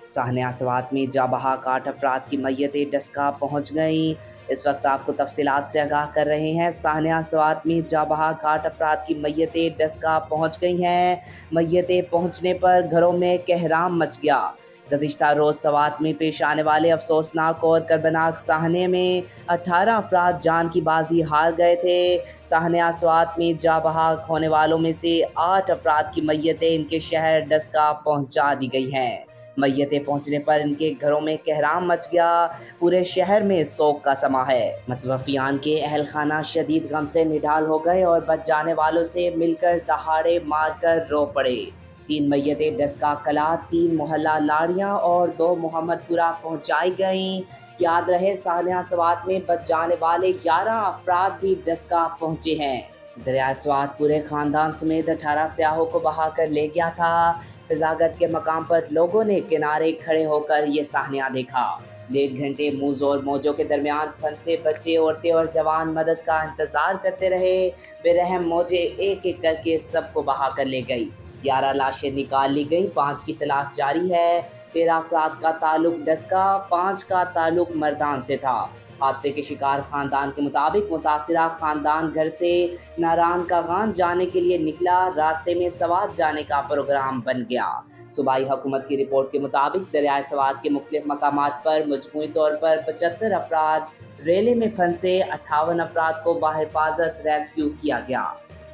साहनिया स्वात में जा बहाक 8 अफराद की मैयतें डस्का पहुँच गईं। इस वक्त आपको तफसीलात से आगाह कर रहे हैं। साहनिया स्वात में जा बहाक 8 अफराद की मैयतें डस्का पहुँच गई हैं। मैयतें पहुँचने पर घरों में कहराम मच गया। गुज़िश्ता रोज़ स्वात में पेश आने वाले अफसोसनाक और कर्बनाक साहने में 18 अफराद जान की बाजी हार गए थे। साहनिया स्वात में जा बहाक होने वालों में से 8 अफराद की मैयतें इनके शहर डस्का पहुँचा दी गई हैं। मैयतें पहुंचने पर इनके घरों में कहराम मच गया। पूरे शहर में सोग का समा है। मतवफियान के अहल खाना शदीद गम से निढाल हो गए और बच जाने वालों से मिलकर दहाड़े मारकर रो पड़े। 3 मैयतें डस्का कला, 3 मोहल्ला लाड़ियाँ और 2 मोहम्मदपुरा पहुंचाई गईं। याद रहे, साहनिया स्वात में बच जाने वाले 11 अफराद भी डस्का पहुंचे हैं। दरिया स्वात पूरे खानदान समेत 18 सयाहों को बहा कर ले गया था। फिजागत के मकाम पर लोगों ने किनारे खड़े होकर ये साहनिया देखा। 1.5 घंटे मुँह और मौजों के दरमियान फंसे बच्चे, औरतें और जवान मदद का इंतजार करते रहे। बेरहम मौजें एक एक करके सबको बहा कर ले गई। 11 लाशें निकाल ली गई, 5 की तलाश जारी है। 13 अफराद का ताल्लुक डस्का, 5 का ताल्लुक मर्दान से था। हादसे के शिकार खानदान के मुताबिक मुतासिरा खानदान घर से नारायण कागान जाने के लिए निकला। रास्ते में स्वात जाने का प्रोग्राम बन गया। सूबाई हुकूमत की रिपोर्ट के मुताबिक दरियाए स्वात के मुख्तलिफ मकामात पर मजमूई तौर पर 75 अफराद रेले में फंसे, 58 अफराद को बाहिफाजत रेस्क्यू किया गया।